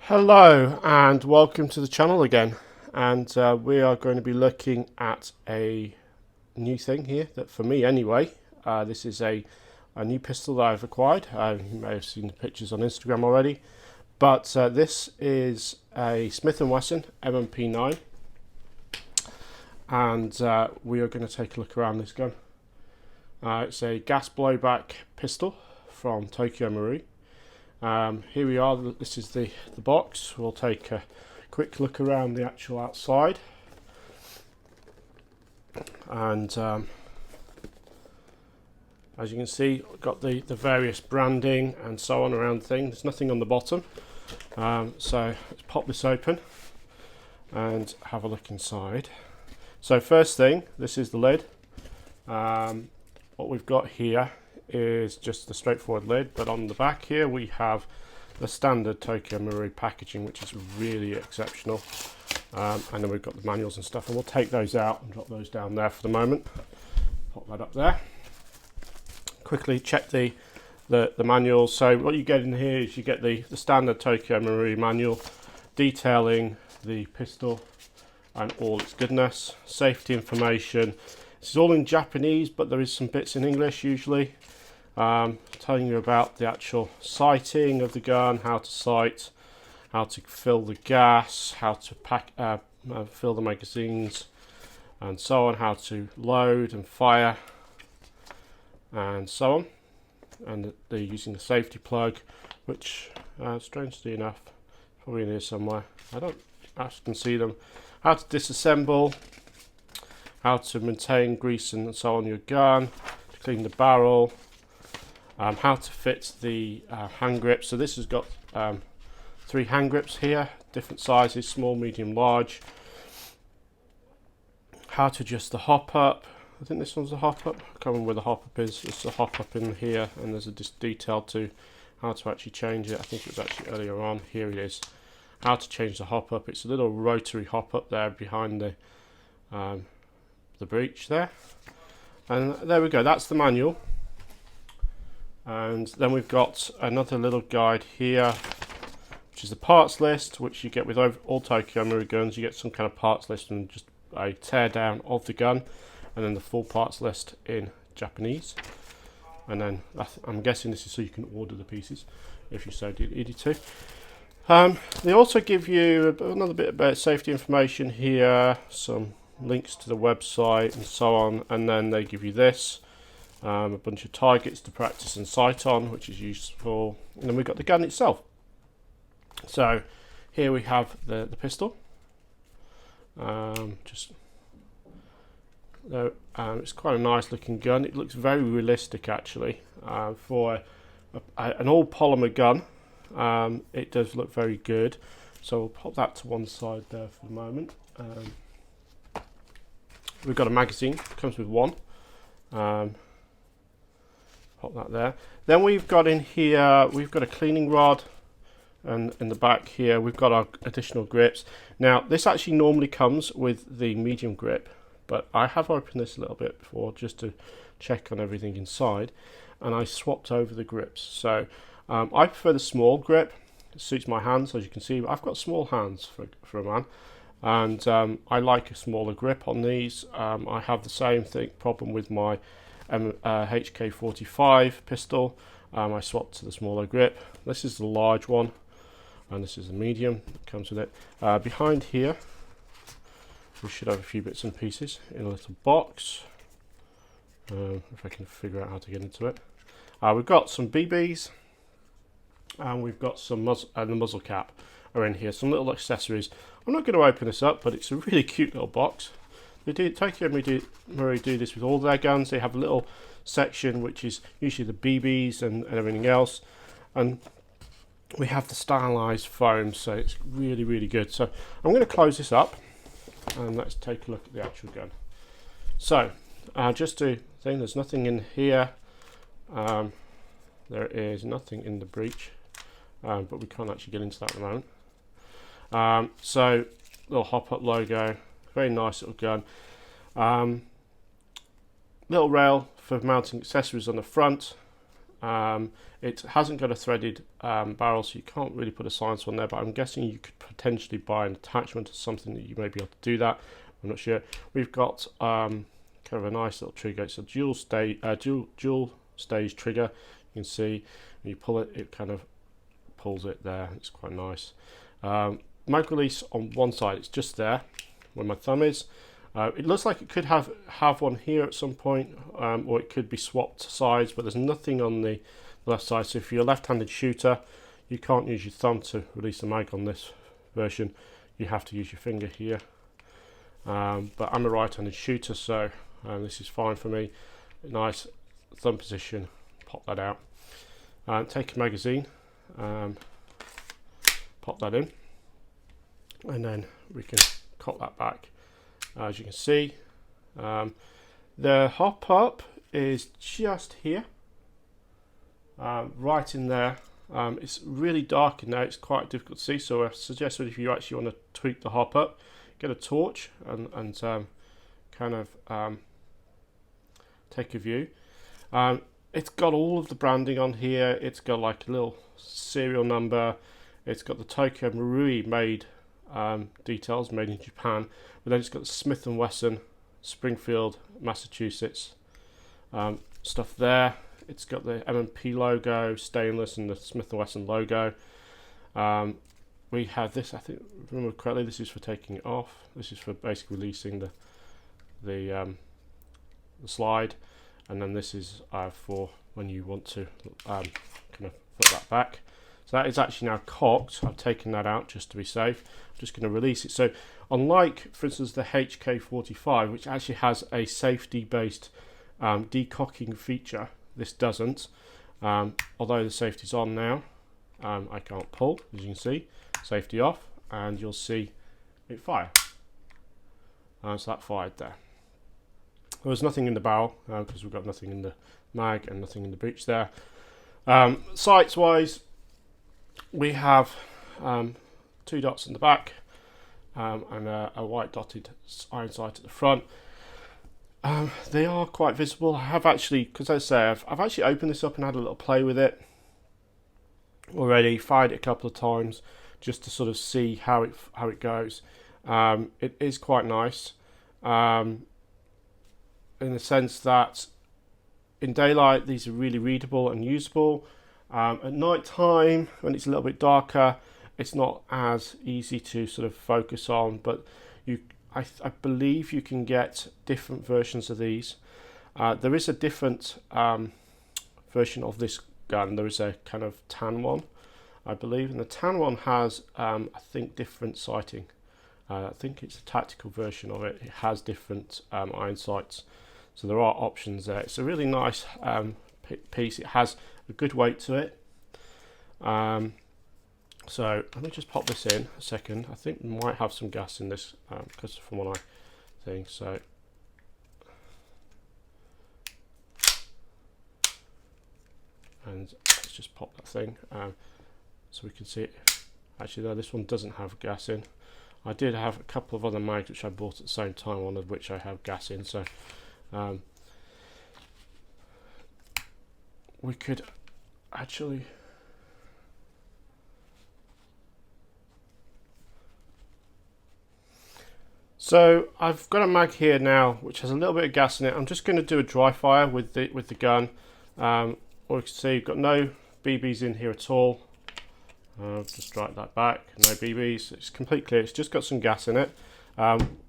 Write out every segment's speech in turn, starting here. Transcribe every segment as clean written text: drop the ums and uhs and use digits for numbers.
Hello and welcome to the channel again, and we are going to be looking at a new thing here that, for me anyway, this is a new pistol that I've acquired. You may have seen the pictures on Instagram already, but this is a Smith & Wesson M&P 9, and we are going to take a look around this gun. It's a gas blowback pistol from Tokyo Marui. Here we are. This is the box. We'll take a quick look around the actual outside, and as you can see, we've got the various branding and so on around the thing. There's nothing on the bottom, so let's pop this open and have a look inside. So first thing, this is the lid. What we've got here is just the straightforward lid, but on the back here we have the standard Tokyo Marui packaging, which is really exceptional, and then we've got the manuals and stuff, and we'll take those out and drop those down there for the moment. Pop that up there. Quickly check the manuals. So what you get in here is you get the standard Tokyo Marui manual detailing the pistol and all its goodness, safety information. This is all in Japanese, but there is some bits in English usually. Telling you about the actual sighting of the gun, how to sight, how to fill the gas, how to fill the magazines, and so on, how to load and fire, and so on. And they're using the safety plug, which, strangely enough, probably in here somewhere. I don't actually see them. How to disassemble, how to maintain grease and so on your gun, to clean the barrel. How to fit the hand grips. So this has got 3 hand grips here, different sizes, small, medium, large. How to adjust the hop up. I think this one's the hop up. I can't remember where the hop up is. There's a hop up in here, and there's a detail to how to actually change it. I think it was actually earlier on. Here it is. How to change the hop up. It's a little rotary hop up there behind the breech there. And there we go. That's the manual. And then we've got another little guide here, which is the parts list, which you get with all Tokyo Marui guns. You get some kind of parts list and just a tear down of the gun, and then the full parts list in Japanese. And then I'm guessing this is so you can order the pieces if you so needed to. They also give you another bit about safety information here, some links to the website and so on, and then they give you this. A bunch of targets to practice and sight on, which is useful, and then we've got the gun itself. So here we have the pistol. It's quite a nice looking gun. It looks very realistic actually for an all polymer gun. It does look very good, so we'll pop that to one side there for the moment. We've got a magazine, comes with one. Pop that there. Then we've got in here, we've got a cleaning rod, and in the back here we've got our additional grips. Now this actually normally comes with the medium grip, but I have opened this a little bit before just to check on everything inside, and I swapped over the grips. So I prefer the small grip. It suits my hands, as you can see. I've got small hands for a man, and I like a smaller grip on these. I have the same problem with my HK45 pistol. I swapped to the smaller grip. This is the large one, and this is the medium that comes with it. Behind here we should have a few bits and pieces in a little box, if I can figure out how to get into it. We've got some BBs, and we've got some the muzzle cap are in here, some little accessories. I'm not going to open this up, but it's a really cute little box. Tokyo Marui do this with all their guns. They have a little section which is usually the BBs and everything else, and we have the stylized foam, so it's really, really good. So I'm going to close this up and let's take a look at the actual gun. So just to think, there's nothing in here. There is nothing in the breech, but we can't actually get into that at the moment. So little hop up logo. Very nice little gun. Little rail for mounting accessories on the front, It hasn't got a threaded barrel, so you can't really put a silencer on there, but I'm guessing you could potentially buy an attachment to something that you may be able to do that. I'm not sure. We've got kind of a nice little trigger. It's a dual stage trigger. You can see when you pull it, it kind of pulls it there. It's quite nice. Mag release on one side, it's just there where my thumb is. It looks like it could have one here at some point, or it could be swapped sides, but there's nothing on the left side. So if you're a left-handed shooter, you can't use your thumb to release the mag on this version. You have to use your finger here. But I'm a right-handed shooter, so this is fine for me. Nice thumb position, pop that out. Take a magazine, pop that in, and then we can cock that back. As you can see, the hop up is just here, right in there. It's really dark in there, it's quite difficult to see, so I suggest that if you actually want to tweak the hop up, get a torch and kind of take a view. It's got all of the branding on here. It's got like a little serial number. It's got the Tokyo Marui made details, made in Japan, but then it's got the Smith & Wesson, Springfield, Massachusetts stuff there. It's got the M&P logo, stainless, and the Smith & Wesson logo. We have this, I think, if I remember correctly, this is for taking it off. This is for basically releasing the slide, and then this is for when you want to kind of put that back. So that is actually now cocked. I've taken that out just to be safe. I'm just going to release it. So unlike, for instance, the HK45, which actually has a safety-based decocking feature, this doesn't. Although the safety's on now, I can't pull, as you can see. Safety off, and you'll see it fire. So that fired there. There was nothing in the barrel because we've got nothing in the mag and nothing in the breech there. Sights wise, we have 2 dots in the back and a white dotted iron sight at the front. They are quite visible. I have actually, because I say I've actually opened this up and had a little play with it already, fired it a couple of times just to sort of see how it goes. It is quite nice in the sense that in daylight these are really readable and usable. At night time, when it's a little bit darker, it's not as easy to sort of focus on, but I believe you can get different versions of these. There is a different version of this gun. There is a kind of tan one, I believe, and the tan one has I think different sighting. I think it's a tactical version of it. It has different iron sights, so there are options there. It's a really nice piece. It has a good weight to it. So let me just pop this in a second. I think we might have some gas in this because from what I think. So and let's just pop that thing so we can see it. Actually, no, this one doesn't have gas in. I did have a couple of other mags which I bought at the same time, one of which I have gas in. So we could actually so I've got a mag here now which has a little bit of gas in it. I'm just going to do a dry fire with the gun. Or you can see you've got no BBs in here at all. Just drag that back, no BBs, it's completely clear, it's just got some gas in it.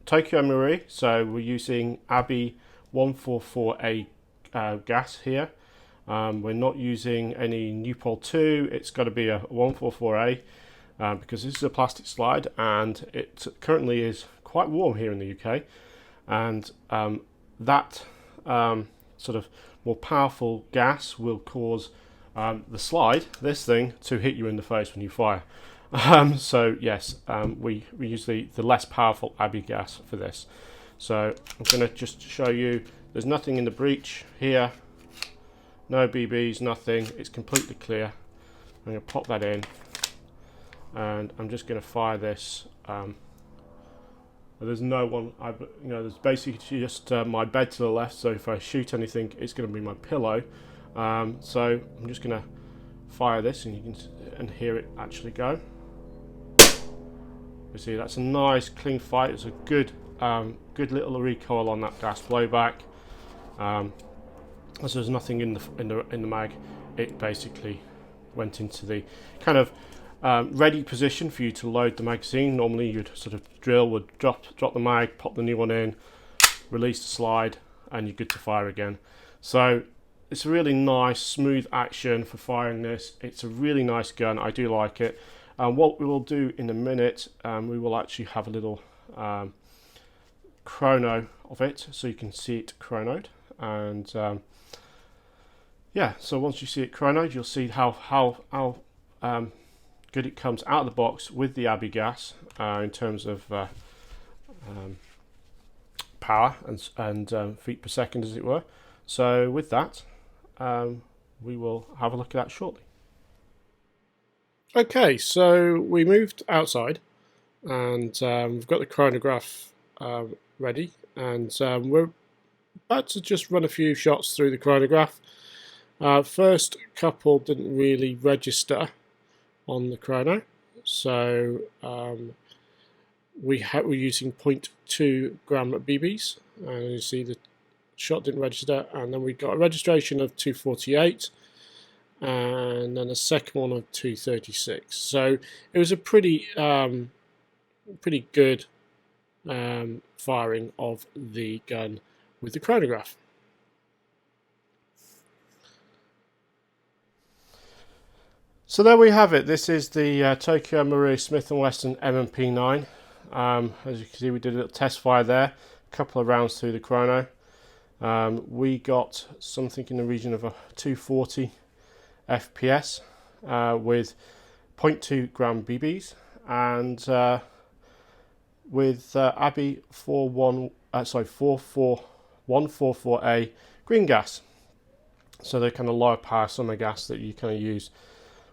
Tokyo Marui, so we're using ABI 144A gas here. We're not using any Newpol 2, it's got to be a 144A because this is a plastic slide and it currently is quite warm here in the UK, and that sort of more powerful gas will cause the slide, this thing, to hit you in the face when you fire. So yes, we use the less powerful ABI gas for this. So I'm going to just show you, there's nothing in the breech here, no BBs, nothing, it's completely clear. I'm going to pop that in and I'm just going to fire this. There's no one, there's basically just my bed to the left, so if I shoot anything it's going to be my pillow. So I'm just going to fire this, and you can hear it actually go. You see, that's a nice clean fire. It's a good little recoil on that gas blowback. As there's nothing in the mag, it basically went into the kind of ready position for you to load the magazine. Normally you'd sort of drill, would drop the mag, pop the new one in, release the slide, and you're good to fire again. So it's a really nice smooth action for firing this. It's a really nice gun. I do like it. What we will do in a minute, we will actually have a little chrono of it, so you can see it chronoed. And yeah, so once you see it chronoed, you'll see how good it comes out of the box with the Abbey gas in terms of power and feet per second, as it were. So with that, we will have a look at that shortly. Okay, so we moved outside, and we've got the chronograph ready, and we're about to just run a few shots through the chronograph. First couple didn't really register on the chrono, so we're using 0.2 gram BBs, and you see the shot didn't register, and then we got a registration of 248, and then a second one of 236. So it was a pretty good firing of the gun with the chronograph. So there we have it. This is the Tokyo Marui Smith & Wesson M&P 9. As you can see, we did a little test fire there, a couple of rounds through the chrono. We got something in the region of a 240 FPS with 0.2 gram BBs, and with Abbey 144A green gas. So they're kind of lower power summer gas that you kind of use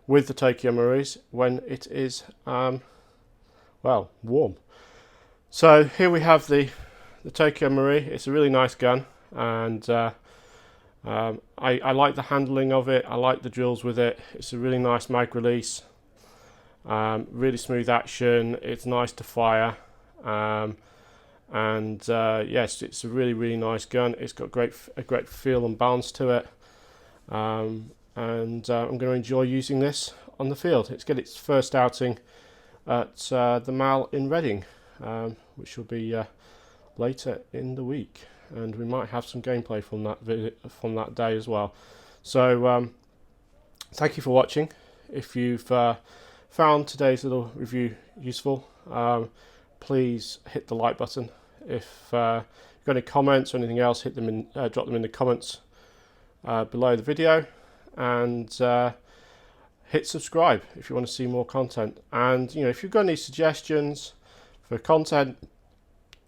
with the Tokyo Maruis when it is well, warm. So here we have the Tokyo Marui. It's a really nice gun, and I like the handling of it. I like the drills with it. It's a really nice mag release, really smooth action. It's nice to fire, and yes, it's a really nice gun. It's got a great feel and balance to it, and I'm going to enjoy using this on the field. It's got its first outing at the Mal in Reading, which will be later in the week, and we might have some gameplay from that day as well. So thank you for watching. If you've found today's little review useful, please hit the like button. If you've got any comments or anything else, drop them in the comments below the video, and hit subscribe if you want to see more content. And if you've got any suggestions for content,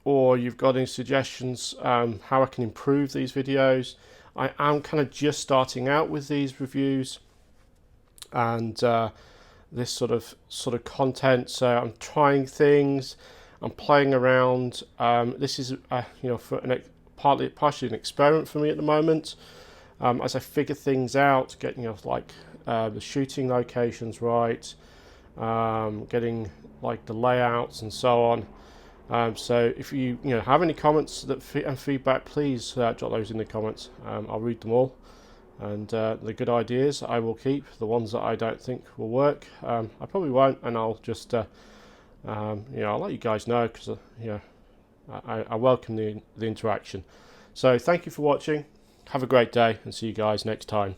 or you've got any suggestions how I can improve these videos, I am kind of just starting out with these reviews and this sort of content, so I'm trying things, I'm playing around. This is for partially an experiment for me at the moment, as I figure things out, getting the shooting locations right, getting like the layouts and so on. So if you have any comments and feedback, please drop those in the comments. I'll read them all, and the good ideas I will keep. The ones that I don't think will work, I probably won't, and I'll just I'll let you guys know, because I welcome the interaction. So thank you for watching. Have a great day, and see you guys next time.